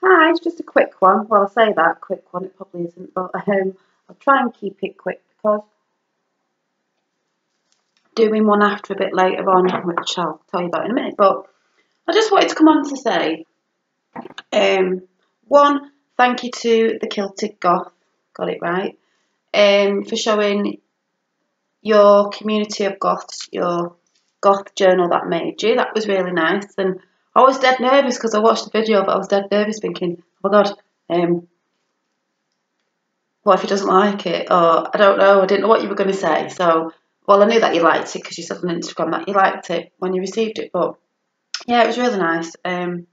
Hi, it's just a quick one. Well, I say that, quick one, it probably isn't, but I'll try and keep it quick because doing one after a bit later on, which I'll tell you about in a minute. But I just wanted to come on to say, um, one, thank you to the Kilted Goth, got it right, for showing your community of goths, your goth journal that made you. That was really nice, and I was dead nervous because I watched the video, but I was dead nervous thinking, oh my god, what if he doesn't like it? Or I don't know, I didn't know what you were going to say. So, well, I knew that you liked it because you said on Instagram that you liked it when you received it. But yeah, it was really nice. And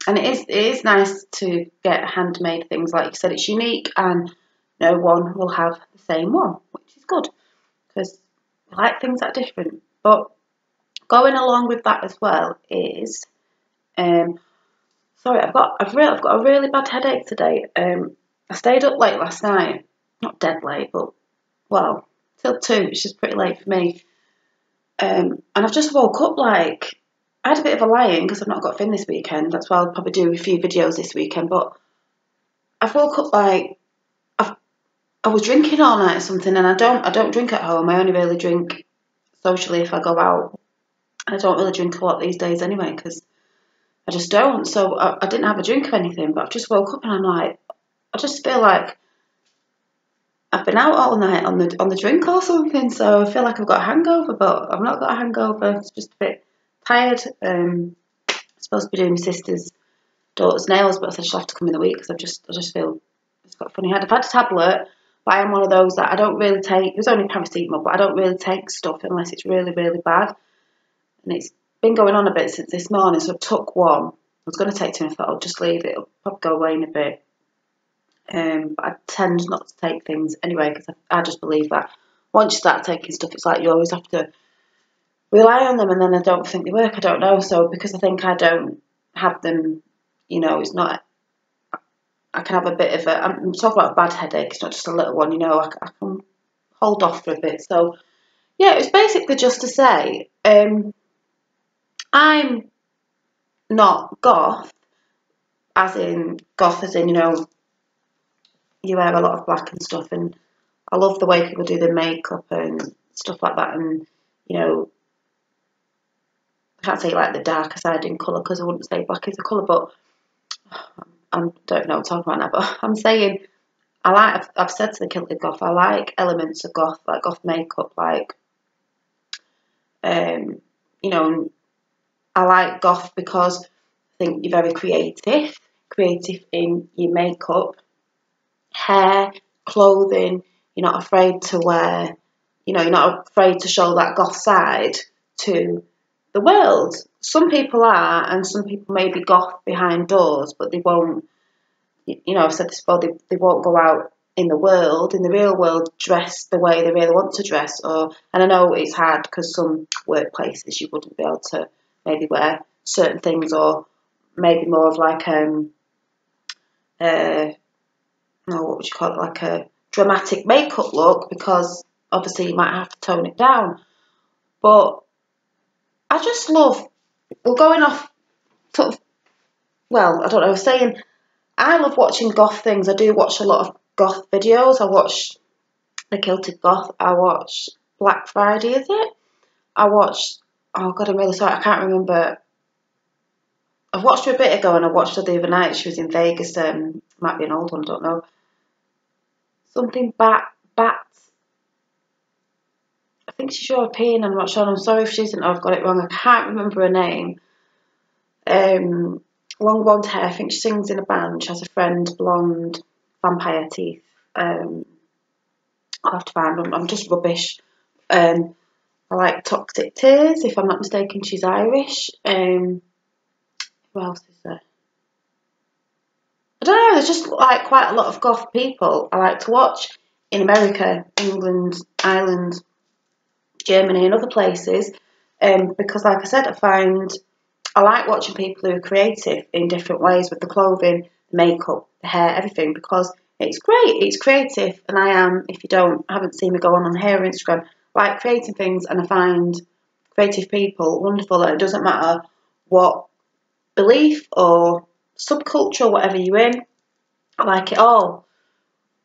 it is nice to get handmade things. Like you said, it's unique and no one will have the same one, which is good because I like things that are different. But going along with that as well is, sorry, I've got a really bad headache today. I stayed up late last night, not dead late, but well, till 2, which is pretty late for me. And I've just woke up like I had a bit of a lie-in because I've not got Finn this weekend. That's why I'll probably do a few videos this weekend. But I've woke up like I was drinking all night or something, and I don't drink at home. I only really drink socially if I go out. I don't really drink a lot these days anyway because I just don't. So I didn't have a drink of anything, but I've just woke up and I'm like, I just feel like I've been out all night on the drink or something, so I feel like I've got a hangover, but I've not got a hangover. It's just a bit tired. I'm supposed to be doing my sister's daughter's nails, but I said she'll have to come in the week because I just feel it's got a funny head. I've had a tablet, but I am one of those that I don't really take. It was only paracetamol, but I don't really take stuff unless it's really really bad, and it's been going on a bit since this morning. So I took one. I was going to take two, and I thought I'll just leave it. It'll probably go away in a bit. But I tend not to take things anyway because I just believe that once you start taking stuff, it's like you always have to rely on them, and then I don't think they work. I don't know. So because I think I don't have them, it's not. I can have a bit of a. I'm talking about a bad headache. It's not just a little one. I can hold off for a bit. So yeah, it was basically just to say, I'm not goth, as in you wear a lot of black and stuff, and I love the way people do their makeup and stuff like that, and I can't say like the darker side in colour because I wouldn't say black is a colour, but I don't know what I'm talking about now, but I'm saying I've said to the Kilted Goth, I like elements of goth, like goth makeup, like, you know, I like goth because I think you're very creative in your makeup, hair, clothing. You're not afraid to wear, you're not afraid to show that goth side to the world. Some people are, and some people may be goth behind doors, but they won't, I've said this before, they won't go out in the real world, dress the way they really want to dress. And I know it's hard because some workplaces you wouldn't be able to maybe wear certain things, or maybe more of like, no, what would you call it, like a dramatic makeup look, because obviously you might have to tone it down. But I just love, well, going off sort of, well, I don't know, I was saying, I love watching goth things. I do watch a lot of goth videos. I watch The Kilted Goth. I watch Black Friday, is it? I watch, oh God, I'm really sorry, I can't remember. I watched her a bit ago and I watched her the other night. She was in Vegas. Might be an old one, I don't know. Something Bat. I think she's European, I'm not sure. I'm sorry if she isn't, or I've got it wrong. I can't remember her name. Long blonde hair. I think she sings in a band. She has a friend, blonde, vampire teeth. I'll have to find them. I'm just rubbish. I like Toxic Tears. If I'm not mistaken, she's Irish. Who else is there? I don't know. There's just like quite a lot of goth people I like to watch in America, England, Ireland, Germany, and other places. Because, like I said, I like watching people who are creative in different ways with the clothing, the makeup, the hair, everything, because it's great. It's creative, and I am, if you haven't seen me go on here on Instagram, like creating things, and I find creative people wonderful, and it doesn't matter what belief or subculture, whatever you're in, I like it all.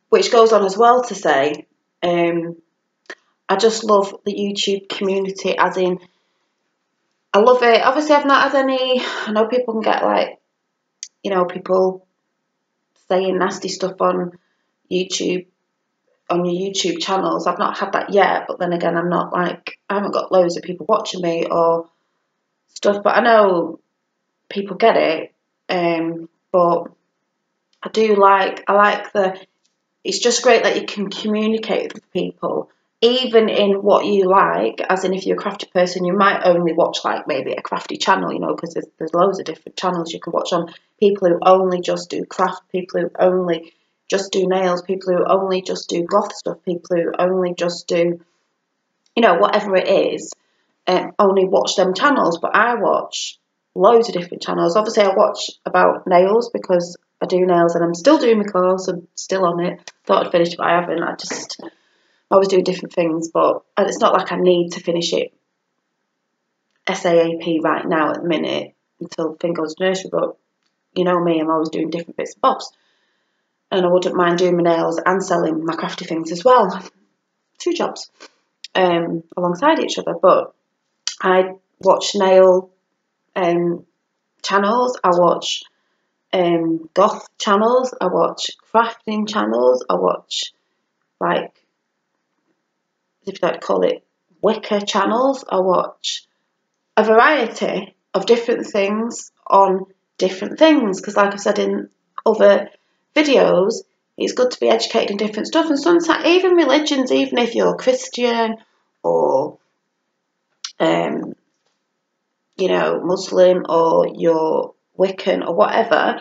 Which goes on as well to say, I just love the YouTube community, as in, I love it. Obviously, I've not had any, I know people can get like, you know, people saying nasty stuff on YouTube, on your YouTube channels. I've not had that yet, but then again, I'm not like, I haven't got loads of people watching me or stuff, but I know people get it, but I like it's just great that you can communicate with people, even in what you like, as in if you're a crafty person, you might only watch like maybe a crafty channel, you know, because there's loads of different channels you can watch on, people who only just do craft, people who only just do nails, people who only just do goth stuff, people who only just do, you know, whatever it is, only watch them channels. But I watch loads of different channels. Obviously, I watch about nails because I do nails and I'm still doing my course. I'm still on it. Thought I'd finished, but I haven't. I always do different things, but it's not like I need to finish it SAAP right now at the minute until thing goes to nursery. But you know me, I'm always doing different bits and bobs. And I wouldn't mind doing my nails and selling my crafty things as well. 2 jobs alongside each other. But I watch nail channels, I watch goth channels, I watch crafting channels, I watch like, if you like to call it, Wicca channels. I watch a variety of different things on different things, because like I've said in other videos, it's good to be educated in different stuff, and sometimes even religions, even if you're Christian or you know, Muslim or you're Wiccan or whatever,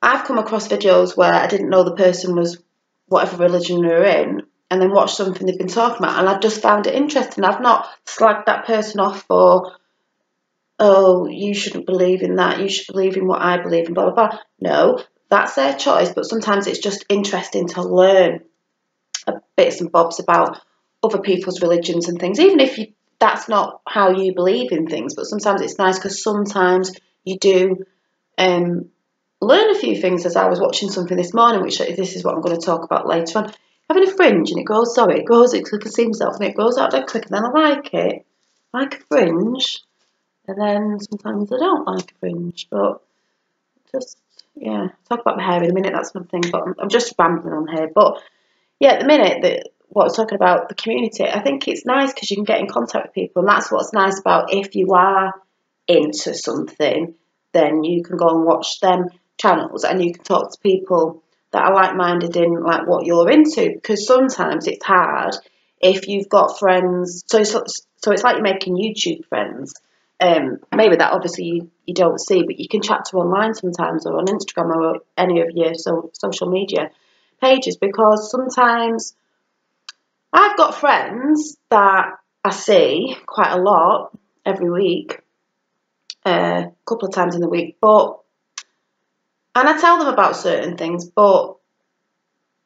I've come across videos where I didn't know the person was whatever religion they were in, and then watched something they've been talking about, and I've just found it interesting. I've not slagged that person off for, oh, you shouldn't believe in that, you should believe in what I believe in, blah, blah, blah. No, that's their choice, but sometimes it's just interesting to learn bits and bobs about other people's religions and things, even if that's not how you believe in things. But sometimes it's nice, because sometimes you do learn a few things. As I was watching something this morning, which this is what I'm going to talk about later on, having a fringe, and it grows, it can see himself, and it grows out dead quick, and then I like it, I like a fringe, and then sometimes I don't like a fringe. But just, yeah, talk about my hair in a minute, that's one thing, but I'm just rambling on here. But yeah, at the minute, what I was talking about, the community, I think it's nice because you can get in contact with people, and that's what's nice about, if you are into something, then you can go and watch them channels, and you can talk to people that are like-minded in like what you're into, because sometimes it's hard if you've got friends, so it's like you're making YouTube friends, maybe that obviously you don't see, but you can chat to online sometimes, or on Instagram, or any of your social media pages, because sometimes I've got friends that I see quite a lot every week, a couple of times in the week, and I tell them about certain things, and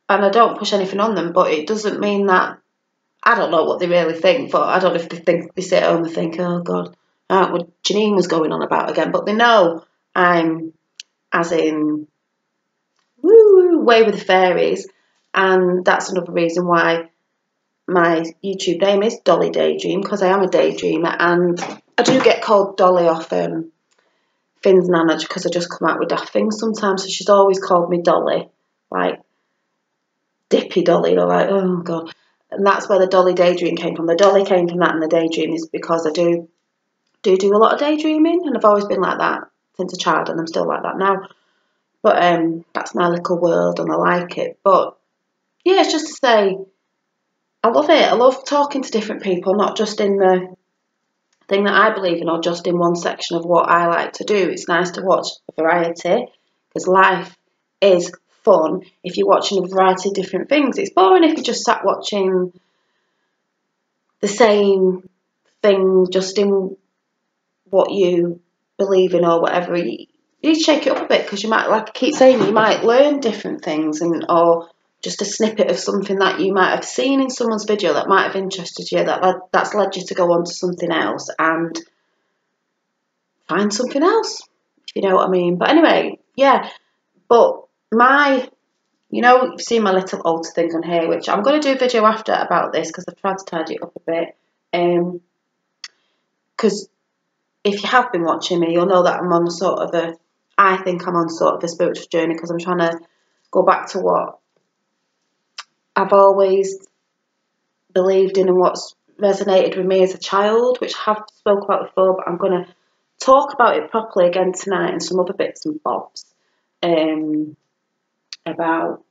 I don't push anything on them, but it doesn't mean that, I don't know what they really think, but I don't know if they sit at home and think, oh God, what Janine was going on about again, but they know I'm, as in, woo, way with the fairies, and that's another reason why my YouTube name is Dolly Daydream, because I am a daydreamer, and I do get called Dolly off Finn's nana, because I just come out with daft things sometimes, so she's always called me Dolly, like Dippy Dolly, or like, oh God. And that's where the Dolly Daydream came from. The Dolly came from that, and the daydream is because I do a lot of daydreaming, and I've always been like that since a child, and I'm still like that now. But that's my little world, and I like it. But yeah, it's just to say, I love it. I love talking to different people, not just in the thing that I believe in, or just in one section of what I like to do. It's nice to watch a variety, because life is fun if you're watching a variety of different things. It's boring if you just sat watching the same thing, just in what you believe in or whatever. You need to shake it up a bit, because you might, like I keep saying, you might learn different things, or just a snippet of something that you might have seen in someone's video that might have interested you, that's led you to go on to something else and find something else, if you know what I mean. But anyway, yeah, but you've seen my little altar thing on here, which I'm going to do a video after about this because I've tried to tidy it up a bit. Because if you have been watching me, you'll know that I think I'm on sort of a spiritual journey because I'm trying to go back to what I've always believed in and what's resonated with me as a child, which I have spoke about before, but I'm going to talk about it properly again tonight and some other bits and bobs about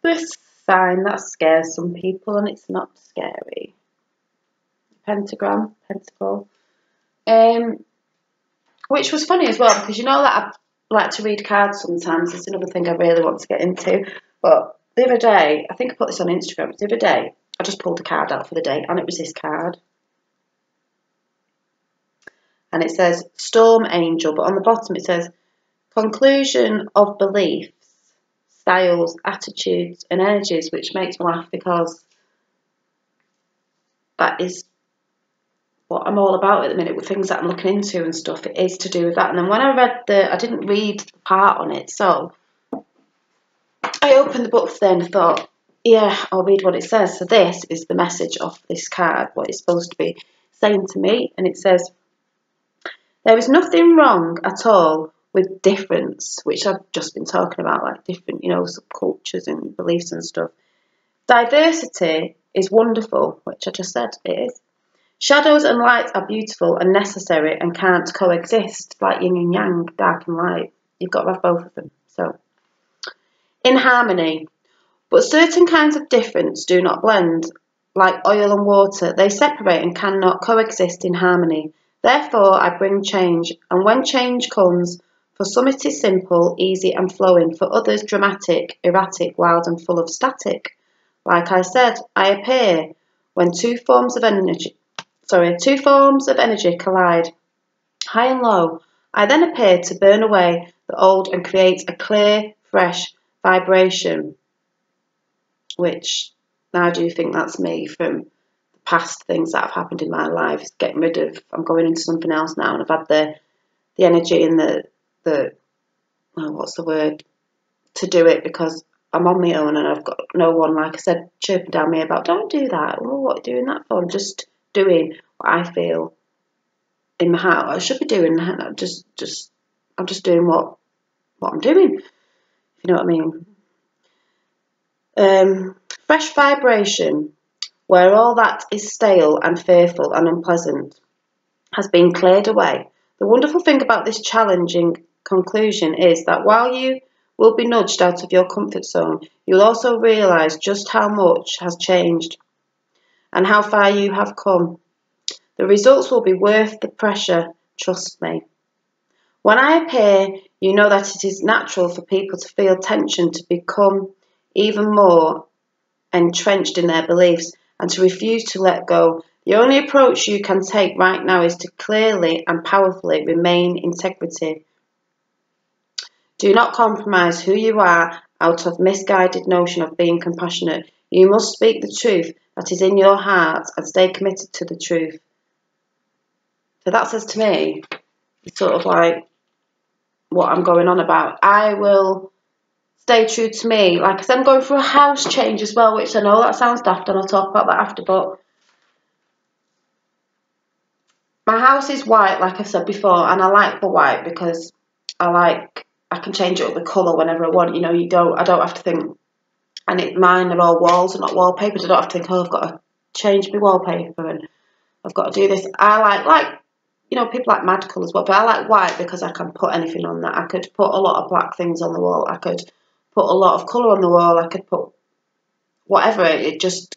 this sign that scares some people, and it's not scary. Pentagram, pentacle. Which was funny as well because you know that I like to read cards sometimes. It's another thing I really want to get into. But the other day, I think I put this on Instagram. The other day, I just pulled a card out for the day, and it was this card. And it says Storm Angel, but on the bottom it says conclusion of beliefs, styles, attitudes, and energies, which makes me laugh because that is what I'm all about at the minute with things that I'm looking into and stuff. It is to do with that. And then when I didn't read the part on it, so I opened the book then and thought, yeah, I'll read what it says. So this is the message of this card, what it's supposed to be saying to me. And it says, there is nothing wrong at all with difference, which I've just been talking about, like different, subcultures and beliefs and stuff. Diversity is wonderful, which I just said it is. Shadows and light are beautiful and necessary and can't coexist, like yin and yang, dark and light. You've got to have both of them. So, in harmony. But certain kinds of difference do not blend, like oil and water. They separate and cannot coexist in harmony. Therefore, I bring change, and when change comes, for some it is simple, easy and flowing, for others dramatic, erratic, wild and full of static. Like I said, I appear when two forms of energy collide, high and low. I then appear to burn away the old and create a clear, fresh vibration. Which, now do you think that's me from the past things that have happened in my life? Getting rid of, I'm going into something else now, and I've had the energy and what's the word, to do it because I'm on my own and I've got no one, like I said, chirping down me about, don't do that. Well, what are you doing that for? I'm just doing what I feel in my heart I should be doing. I'm just doing what I'm doing, if you know what I mean. Fresh vibration, where all that is stale and fearful and unpleasant has been cleared away. The wonderful thing about this challenging conclusion is that while you will be nudged out of your comfort zone, you'll also realise just how much has changed and how far you have come. The results will be worth the pressure, trust me. When I appear, you know that it is natural for people to feel tension, to become even more entrenched in their beliefs and to refuse to let go. The only approach you can take right now is to clearly and powerfully remain integrity. Do not compromise who you are out of misguided notion of being compassionate. You must speak the truth that is in your heart and stay committed to the truth. So that says to me, it's sort of like what I'm going on about. I will stay true to me. Like I said, I'm going through a house change as well, which I know that sounds daft and I'll talk about that after, but my house is white, like I said before, and I like the white because I can change it up the colour whenever I want. I don't have to think, and mine are all walls and not wallpaper. I don't have to think, I've got to change my wallpaper and I've got to do this. I like people like mad colours, but I like white because I can put anything on that. I could put a lot of black things on the wall. I could put a lot of colour on the wall. I could put whatever. It just,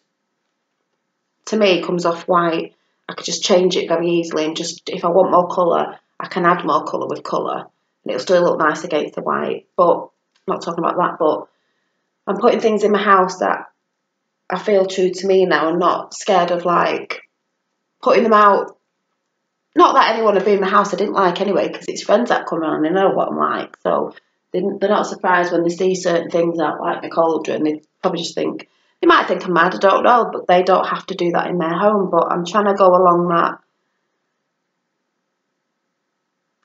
to me, comes off white. I could just change it very easily, and just if I want more colour, I can add more colour with colour, and it'll still look nice against the white. But I'm not talking about that. But I'm putting things in my house that I feel true to me now. I'm not scared of putting them out. Not that anyone would be in the house I didn't like anyway, because it's friends that come around and they know what I'm like. So they're not surprised when they see certain things out like the cauldron. They probably just think, they might think I'm mad, I don't know, but they don't have to do that in their home. But I'm trying to go along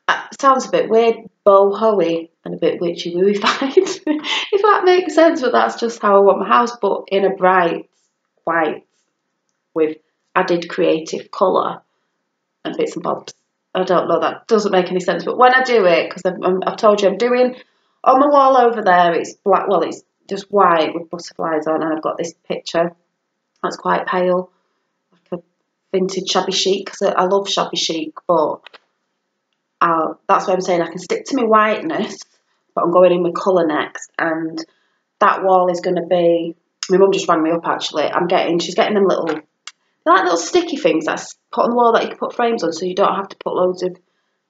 that sounds a bit weird, boho-y and a bit witchy-wooey-fied, if that makes sense, but that's just how I want my house, but in a bright white with added creative colour and bits and bobs. I don't know, that doesn't make any sense, but when I do it, because I've told you I'm doing, on the wall over there, it's black, well, it's just white with butterflies on, and I've got this picture that's quite pale, like a vintage shabby chic, because I love shabby chic, but that's why I'm saying I can stick to my whiteness, but I'm going in with colour next, and that wall is going to be, my mum just rang me up actually, she's getting them little, they're like little sticky things that's put on the wall that you can put frames on, so you don't have to put loads of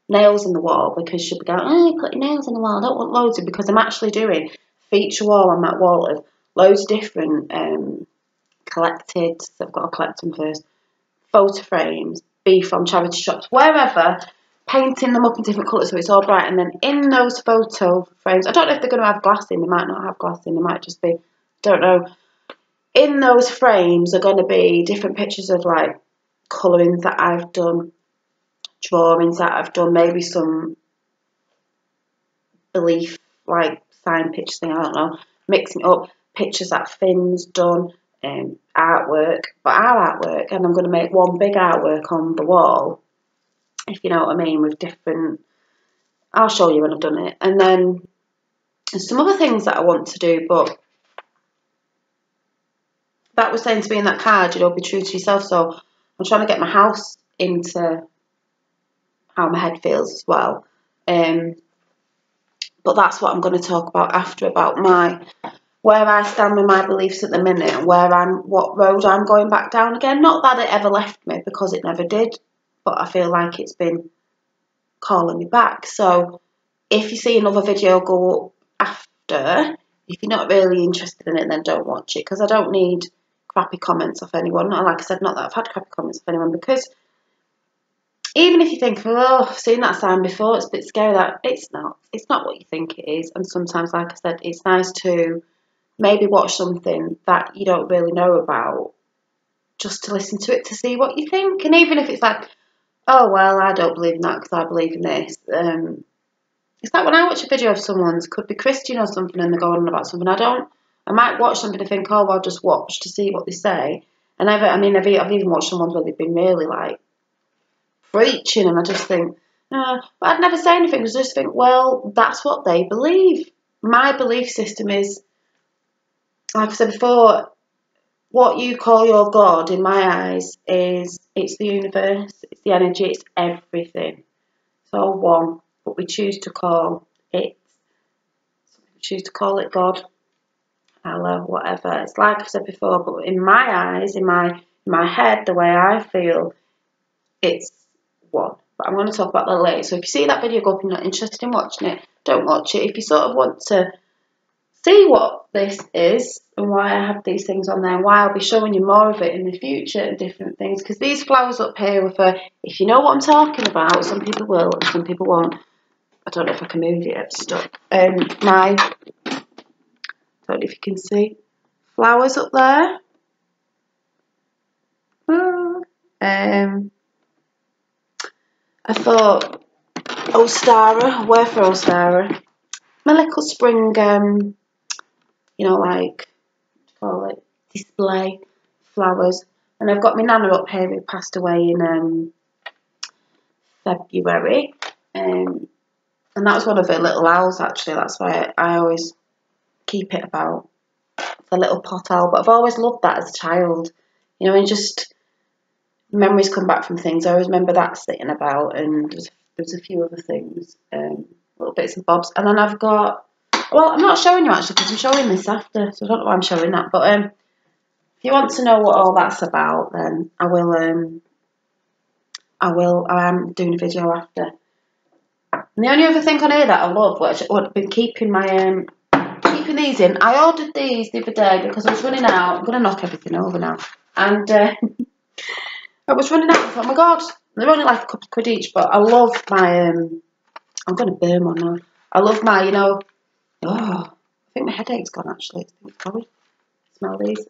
nails in the wall, because she'll be going, oh, you put your nails in the wall, I don't want loads of, because I'm actually doing a feature wall on that wall of loads of different collected, so I've got to collect them first, photo frames, be from charity shops, wherever, painting them up in different colours so it's all bright, and then in those photo frames, I don't know if they're going to have glass in, they might not have glass in, they might just be, don't know, in those frames are going to be different pictures of like colourings that I've done, drawings that I've done, maybe some belief like sign pictures thing, I don't know, mixing it up, pictures that Finn's done, artwork, but our artwork, and I'm going to make one big artwork on the wall, if you know what I mean, with different, I'll show you when I've done it, and then there's some other things that I want to do, but that was saying to me in that card, you know, be true to yourself, so I'm trying to get my house into how my head feels as well, but that's what I'm going to talk about after, about where I stand with my beliefs at the minute, and what road I'm going back down again. Not that it ever left me, because it never did, but I feel like it's been calling me back. So if you see another video go up after, if you're not really interested in it, then don't watch it, because I don't need crappy comments off anyone. And like I said, not that I've had crappy comments off anyone, because even if you think, oh, I've seen that sign before, it's a bit scary, that it's not what you think it is. And sometimes, like I said, it's nice to maybe watch something that you don't really know about, just to listen to it to see what you think. And even if it's like, oh, well, I don't believe in that because I believe in this. It's like when I watch a video of someone's, could be Christian or something, and they're going on about something, I might watch something and think, oh, well, I'll just watch to see what they say. And I've even watched some ones where they've been really like preaching, and I just think, but I'd never say anything, because I just think, well, that's what they believe. My belief system is, like I said before, what you call your God, in my eyes, it's the universe, it's the energy, it's everything. It's all one, but we choose to call it God, Allah, whatever. It's like I've said before, but in my eyes, in my head, the way I feel, it's one. But I'm going to talk about that later. So if you see that video go up and you're not interested in watching it, don't watch it. If you sort of want to see what this is and why I have these things on there, and why I'll be showing you more of it in the future and different things, because these flowers up here are for, if you know what I'm talking about, some people will and some people won't. I don't know if I can move it, it's stuck. I don't know if you can see flowers up there. I thought Ostara, where for Ostara? My little spring, you know, like, call it, display flowers. And I've got my nana up here who passed away in February. And that was one of her little owls, actually. That's why I always keep it about, the little pot owl. But I've always loved that as a child. You know, and just memories come back from things. I always remember that sitting about, and there's a few other things, little bits and bobs. And then I've got, well, I'm not showing you actually, because I'm showing this after, so I don't know why I'm showing that. But if you want to know what all that's about, then I am doing a video after. And the only other thing on here that I love, which I've been keeping keeping these in. I ordered these the other day because I was running out. I'm gonna knock everything over now. And I was running out. I thought, oh my god, they're only like a couple of quid each. But I love my. I'm gonna burn one now. I love my, you know. Oh, I think my headache's gone actually. It's going. Smell these.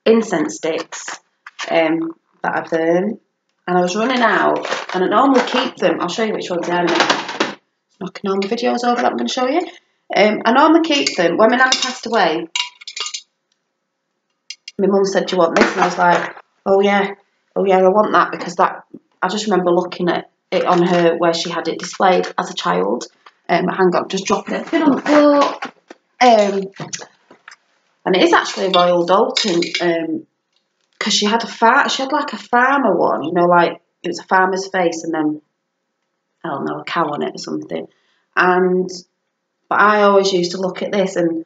Incense sticks. That I burn. and I was running out, and I normally keep them. I'll show you which ones they are in a minute. Knocking all my videos over that I'm going to show you. I normally keep them. When my nan passed away, my mum said, "Do you want this?" And I was like, oh yeah, I want that, because that, I just remember looking at it on her where she had it displayed as a child. Hang on, just dropping it on the floor. And it is actually a Royal Dalton, because she had like a farmer one, you know, like it was a farmer's face and then, I don't know, a cow on it or something. But I always used to look at this, and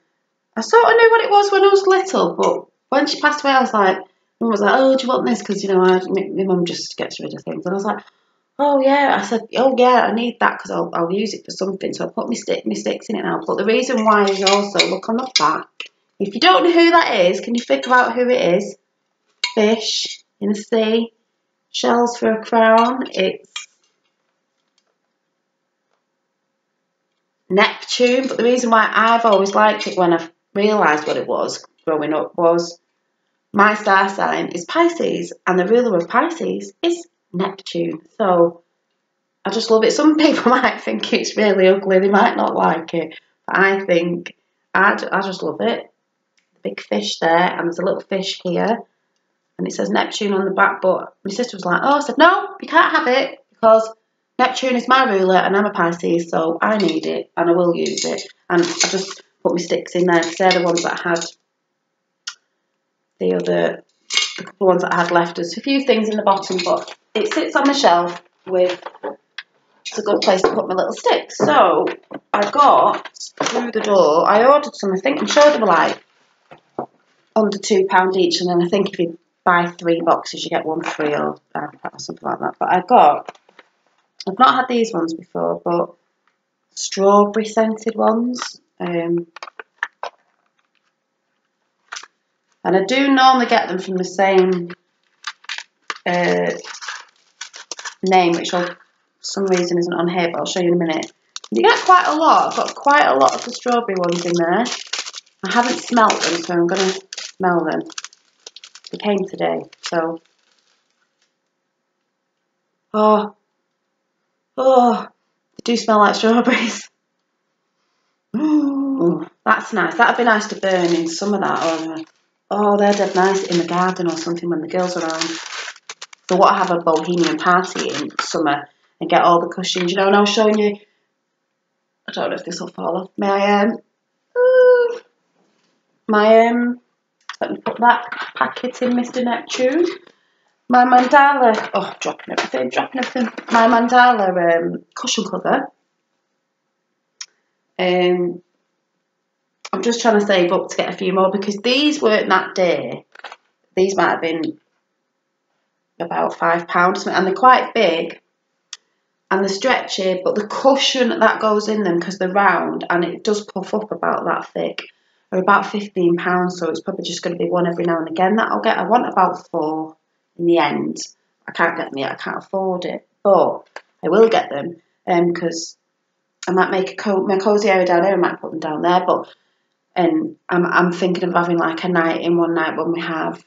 I sort of knew what it was when I was little, but when she passed away, I was like, Mum was like, oh, do you want this? Because, you know, my mum just gets rid of things. And I was like, oh yeah. I said, oh yeah, I need that because I'll use it for something. So I put my sticks in it now. But the reason why is also, look on the back. If you don't know who that is, can you figure out who it is? Fish in the sea, shells for a crown. It's Neptune. But the reason why I've always liked it when I've realised what it was growing up was my star sign is Pisces, and the ruler of Pisces is Neptune. So I just love it. Some people might think it's really ugly, they might not like it, but I think I just love it. Big fish there, and there's a little fish here, and it says Neptune on the back, but my sister was like, oh, I said, no, you can't have it, because Neptune is my ruler, and I'm a Pisces, so I need it, and I will use it. And I just put my sticks in there, because they're the ones that I had, the couple of ones that I had left. There's a few things in the bottom, but it sits on the shelf with, it's a good place to put my little sticks. So I got through the door, I ordered some, I think I'm sure they were like under £2 each, and then I think if you buy 3 boxes you get one free, or something like that. But I've not had these ones before, but strawberry scented ones. And I do normally get them from the same name, which for some reason isn't on here, but I'll show you in a minute. You get quite a lot. I've got quite a lot of the strawberry ones in there. I haven't smelt them, so I'm going to smell them. They came today, so. Oh, they do smell like strawberries. Ooh, that's nice. That'd be nice to burn in some of that. Or, oh, they're dead nice in the garden or something when the girls are around. So what I have a bohemian party in summer and get all the cushions, you know, and I was showing you, I don't know if this will fall off, let me put that packet in, Mr. Neptune. My mandala, dropping everything. My mandala cushion cover. I'm just trying to save up to get a few more, because these weren't that dear. These might have been about £5, and they're quite big and they're stretchy, but the cushion that goes in them, because they're round and it does puff up about that thick, are about £15, so it's probably just going to be one every now and again that I'll get. I want about 4 in the end. I can't get them yet, I can't afford it, but I will get them, because I might make my cosy area down here, I might put them down there, but I'm thinking of having like a night in one night when we have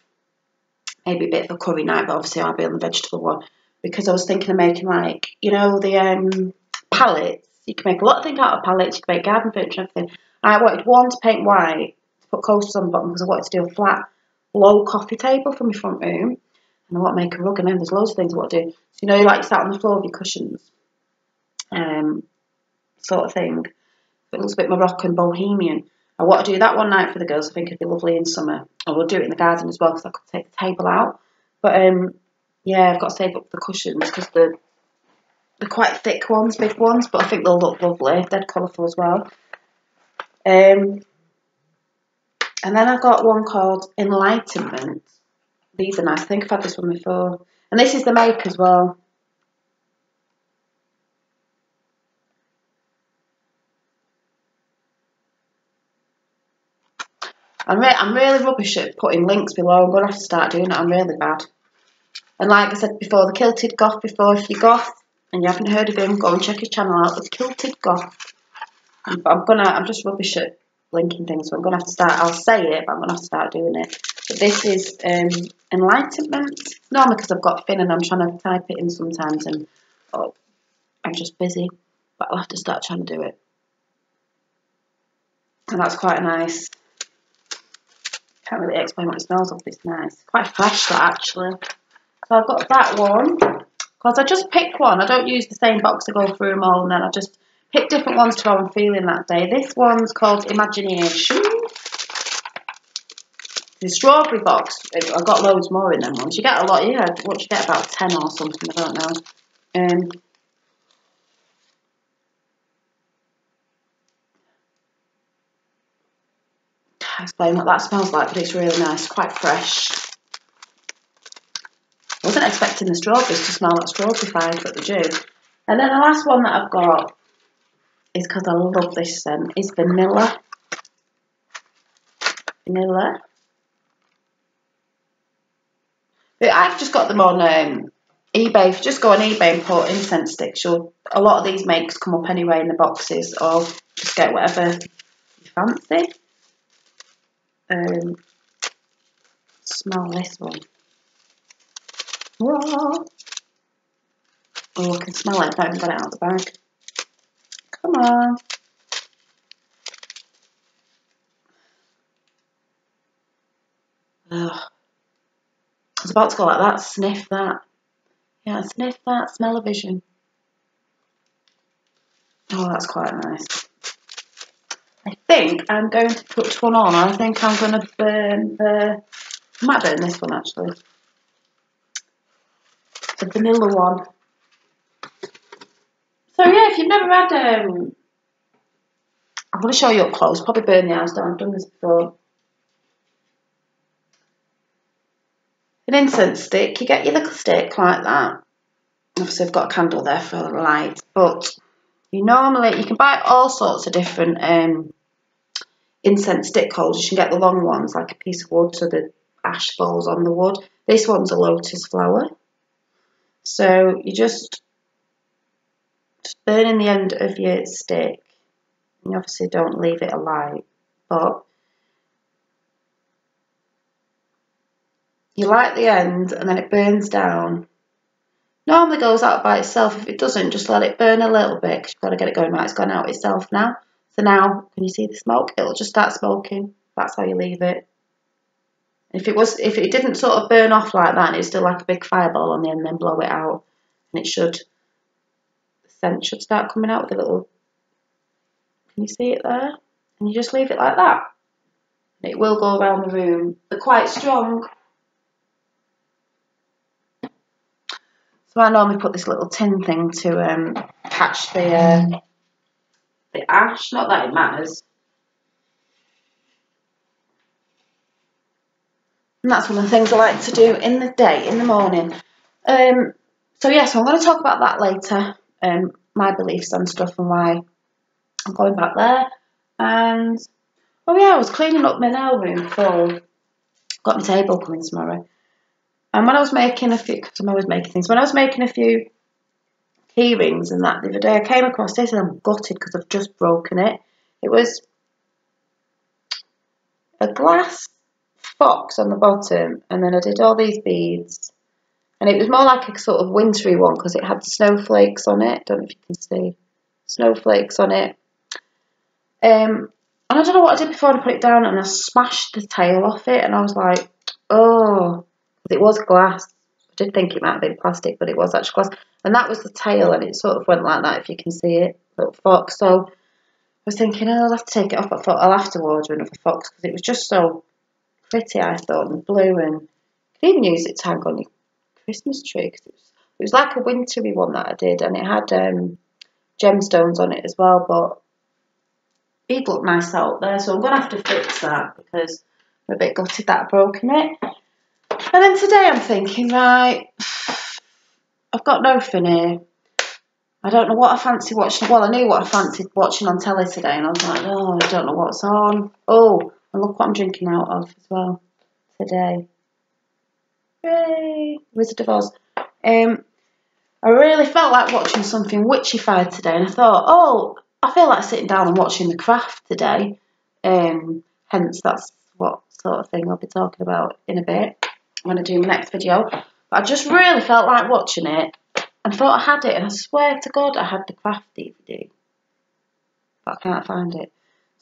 maybe a bit of a curry night, but obviously I'll be on the vegetable one, because I was thinking of making, like, you know, the pallets. You can make a lot of things out of pallets, you can make garden furniture and everything. I wanted one to paint white, to put coasters on the bottom, because I wanted to do a flat, low coffee table for my front room, and I want to make a rug, and then there's loads of things I want to do. So, you know, you like sat on the floor with your cushions, sort of thing. It looks a bit Moroccan bohemian. I want to do that one night for the girls. I think it'd be lovely in summer. I will do it in the garden as well, because I could take the table out. But yeah, I've got to save up the cushions, because they're quite thick ones, big ones, but I think they'll look lovely, dead colourful as well. And then I've got one called Enlightenment. These are nice. I think I've had this one before. And this is the make as well. I'm really rubbish at putting links below. I'm going to have to start doing it. I'm really bad. And like I said before, the Kilted Goth before, if you're goth and you haven't heard of him, go and check his channel out. The Kilted Goth. I'm just rubbish at linking things, so I'm going to have to start. I'll say it, but I'm going to have to start doing it. But this is enlightenment. Normally because I've got thin and I'm trying to type it in sometimes and I'm just busy. But I'll have to start trying to do it. And that's quite nice. Can't really explain what it smells of, but it's nice. Quite fresh, that, actually. So I've got that one. Because I just picked one. I don't use the same box to go through them all, and then I just pick different ones to how I'm feeling that day. This one's called Imagination. The strawberry box, I got loads more in them ones. You get a lot, yeah. What you get, about 10 or something, I don't know. I'll explain what that smells like, but it's really nice, quite fresh. I wasn't expecting the strawberries to smell like strawberry-fied, but they do. And then the last one that I've got is, because I love this scent, is vanilla. Vanilla. But I've just got them on eBay. If you just go on eBay and put incense sticks, a lot of these makes come up anyway in the boxes, or just get whatever you fancy. Smell this one. Whoa. Oh, I can smell it. I haven't got it out of the bag. Come on. Ugh. I was about to go like that. Sniff that. Yeah, sniff that. Smell-o-vision. Oh, that's quite nice. I think I'm going to put one on. I think I'm going to burn the... I might burn this one, actually. The vanilla one. So, yeah, if you've never had... I'm going to show you up close. Probably burn the eyes down. I've done this before. An incense stick. You get your little stick like that. Obviously, I've got a candle there for the light. But you can buy all sorts of different incense stick holders. You can get the long ones, like a piece of wood, so the ash falls on the wood. This one's a lotus flower. So you just burn in the end of your stick. You obviously don't leave it alight, but you light the end and then it burns down. Normally goes out by itself. If it doesn't, just let it burn a little bit, because you've got to get it going right. It's gone out itself now. So now, can you see the smoke? It'll just start smoking. That's how you leave it. If it didn't sort of burn off like that, and it's still like a big fireball on the end, then blow it out, and the scent should start coming out with a little. Can you see it there? And you just leave it like that. It will go around the room. They're quite strong. So I normally put this little tin thing to catch the ash. Not that it matters. And that's one of the things I like to do in the morning. So yeah, so I'm going to talk about that later. My beliefs and stuff and why I'm going back there. And oh yeah, I was cleaning up my nail room before. Got my table coming tomorrow. And when I was making a few, because I'm always making things, when I was making a few key rings and that the other day, I came across this and I'm gutted because I've just broken it. It was a glass fox on the bottom, and then I did all these beads, and it was more like a sort of wintry one because it had snowflakes on it. Don't know if you can see snowflakes on it. And I don't know what I did before I put it down, and I smashed the tail off it, and I was like, oh, it was glass. I did think it might have been plastic, but it was actually glass. And that was the tail, and it sort of went like that, if you can see it, little fox. So I was thinking, oh, I'll have to take it off. I thought I'll have to order another fox because it was just so pretty, I thought, and blue, and you could even use it to hang on your Christmas tree because it was like a wintry one that I did, and it had gemstones on it as well, but it'd look nice out there, so I'm going to have to fix that because I'm a bit gutted that I've broken it. And then today I'm thinking, right, I've got nothing here. I don't know what I fancy watching. Well, I knew what I fancied watching on telly today, and I was like, oh, I don't know what's on. Oh, and look what I'm drinking out of as well today. Yay! Wizard of Oz. I really felt like watching something witchified today, and I thought, oh, I feel like sitting down and watching The Craft today. Hence, that's what sort of thing I'll be talking about in a bit when I do my next video. But I just really felt like watching it and thought I had it, and I swear to God I had the Craft DVD, but I can't find it.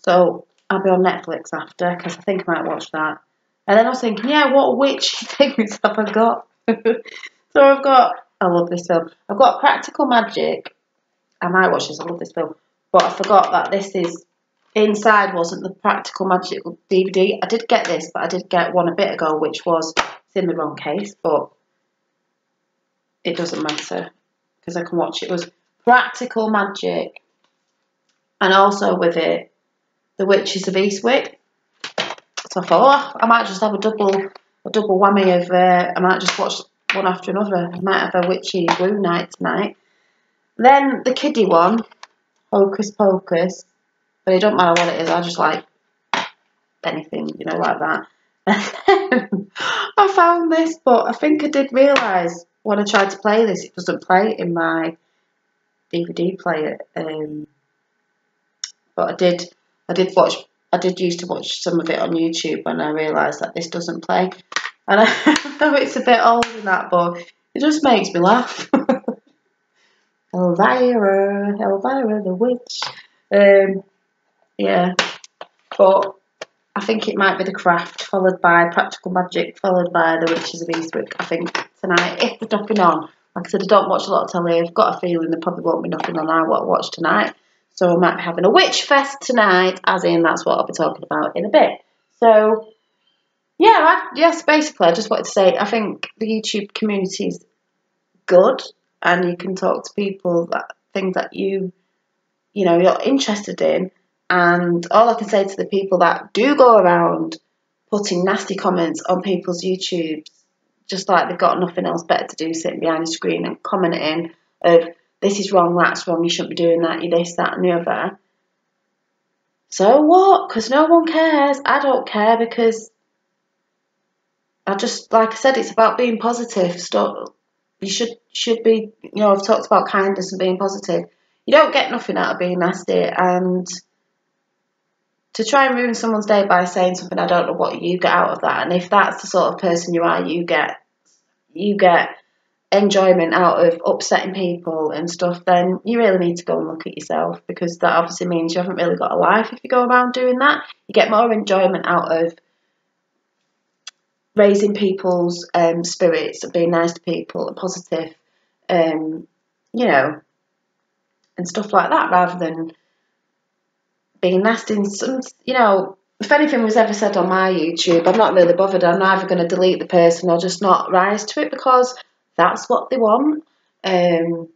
So I'll be on Netflix after, because I think I might watch that. And then I was thinking, yeah, what witchy things have I got? So I've got, I love this film. I've got Practical Magic. I might watch this, I love this film. But I forgot that this is, inside wasn't the Practical Magic DVD. I did get this, but I did get one a bit ago, which was, it's in the wrong case, but it doesn't matter, because I can watch it. It was Practical Magic, and also with it, The Witches of Eastwick. So I thought, oh, I might just have a double whammy of, I might just watch one after another. I might have a witchy woo night tonight. Then the kiddie one, Hocus Pocus, but it don't matter what it is, I just like anything, you know, like that. And then I found this, but I think I did realise when I tried to play this, it doesn't play in my DVD player. But I did used to watch some of it on YouTube when I realised that this doesn't play. And I know it's a bit old and that, but it just makes me laugh. Elvira the witch. Yeah, but I think it might be The Craft, followed by Practical Magic, followed by The Witches of Eastwick, I think, tonight, if they're dropping on. Like I said, I don't watch a lot of telly. I've got a feeling there probably won't be nothing on I watch tonight. So I might be having a witch fest tonight, as in that's what I'll be talking about in a bit. So, yeah, yes, basically, I just wanted to say, I think the YouTube community is good, and you can talk to people that things that you know, you're interested in. And all I can say to the people that do go around putting nasty comments on people's YouTubes, just like they've got nothing else better to do, sitting behind a screen and commenting of, this is wrong, that's wrong, you shouldn't be doing that, you this, that and the other. So what? Because no one cares. I don't care, because I just, like I said, it's about being positive. Stop. You should be, you know, I've talked about kindness and being positive. You don't get nothing out of being nasty, and to try and ruin someone's day by saying something, I don't know what you get out of that. And if that's the sort of person you are, you get enjoyment out of upsetting people and stuff, then you really need to go and look at yourself, because that obviously means you haven't really got a life if you go around doing that. You get more enjoyment out of raising people's spirits and being nice to people and positive, you know, and stuff like that, rather than being nasty. And some, you know, if anything was ever said on my YouTube, I'm not really bothered. I'm either going to delete the person or just not rise to it, because that's what they want. You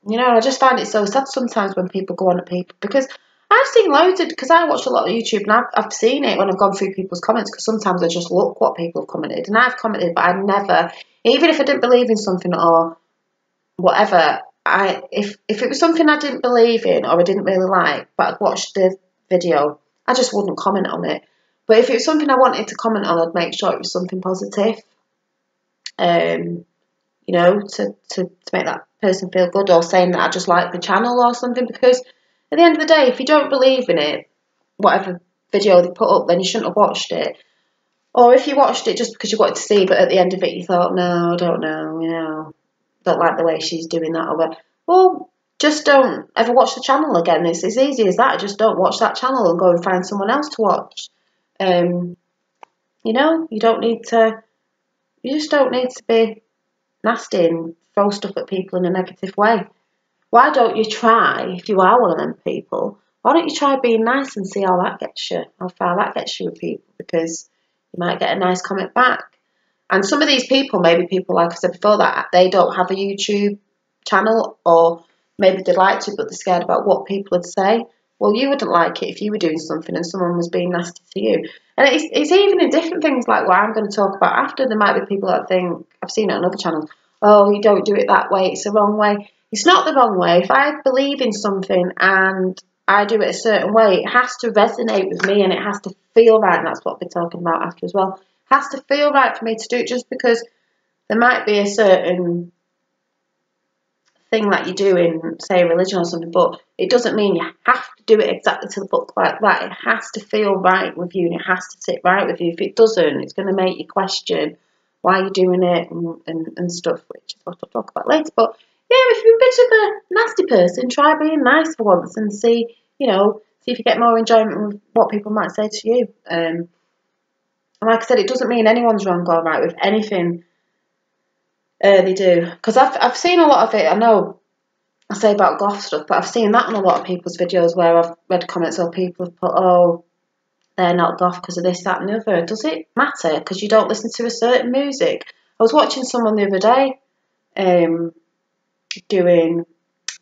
know, I just find it so sad sometimes when people go on at people, because I've seen loads of, because I watch a lot of YouTube, and I've seen it when I've gone through people's comments, because sometimes I just look what people have commented, and I've commented, but I never, even if I didn't believe in something or whatever, if it was something I didn't believe in or I didn't really like, but I'd watched the video, I just wouldn't comment on it. But if it was something I wanted to comment on, I'd make sure it was something positive. You know, to make that person feel good, or saying that I just like the channel or something, because at the end of the day, if you don't believe in it, whatever video they put up, then you shouldn't have watched it. Or if you watched it just because you wanted to see, but at the end of it you thought, no, I don't know, you know, don't like the way she's doing that, or whatever. Well, just don't ever watch the channel again. It's as easy as that. Just don't watch that channel and go and find someone else to watch. You know, you just don't need to be nasty and throw stuff at people in a negative way. Why don't you try, if you are one of them people, why don't you try being nice and see how that gets you, how far that gets you with people, because you might get a nice comment back. And some of these people, maybe people, like I said before, that they don't have a YouTube channel, or maybe they'd like to, but they're scared about what people would say. Well, you wouldn't like it if you were doing something and someone was being nasty to you. And it's even in different things, like what I'm going to talk about after. There might be people that think, I've seen it on other channels, oh, you don't do it that way, it's the wrong way. It's not the wrong way. If I believe in something and I do it a certain way, it has to resonate with me and it has to feel right. And that's what we're talking about after as well. It has to feel right for me to do it, just because there might be a certain thing that you do in, say, religion or something, but it doesn't mean you have to do it exactly to the book like that. It has to feel right with you, and it has to sit right with you. If it doesn't, it's going to make you question why you're doing it and stuff, which is what I'll talk about later. But yeah, if you're a bit of a nasty person, try being nice for once and see, see if you get more enjoyment with what people might say to you. And like I said, it doesn't mean anyone's wrong or right with anything they do. Because I've seen a lot of it. I know I say about goth stuff, but I've seen that on a lot of people's videos where I've read comments or people have put, oh, they're not goth because of this, that and the other. Does it matter because you don't listen to a certain music? I was watching someone the other day doing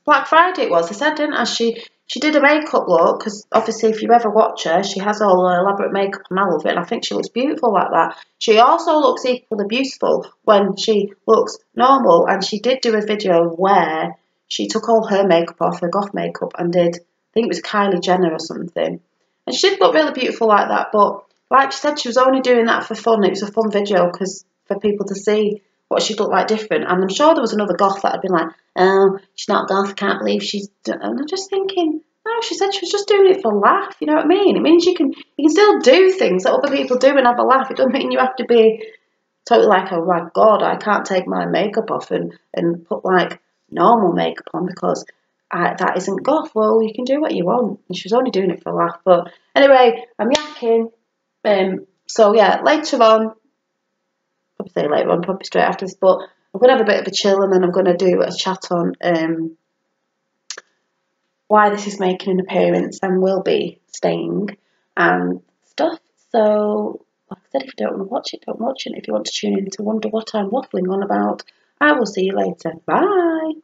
Black Friday it was, I said, didn't I? She did a makeup look, because obviously if you ever watch her, she has all her elaborate makeup and I love it, and I think she looks beautiful like that. She also looks equally beautiful when she looks normal, and she did do a video where she took all her makeup off, her goth makeup, and did, I think it was Kylie Jenner or something. And she did look really beautiful like that, but like she said, she was only doing that for fun. It was a fun video because for people to see what she'd look like different. And I'm sure there was another goth that had been like, oh, she's not goth, can't believe she's... And I'm just thinking, no, she said she was just doing it for a laugh, you know what I mean? It means you can still do things that other people do and have a laugh. It doesn't mean you have to be totally like, oh my God, I can't take my makeup off and put like normal makeup on because that isn't goth. Well, you can do what you want. And she was only doing it for a laugh. But anyway, I'm yakking. So yeah, later on, probably say later on, probably straight after this, but I'm going to have a bit of a chill and then I'm going to do a chat on why this is making an appearance and will be staying and stuff. So, like I said, if you don't want to watch it, don't watch it. If you want to tune in to wonder what I'm waffling on about, I will see you later. Bye!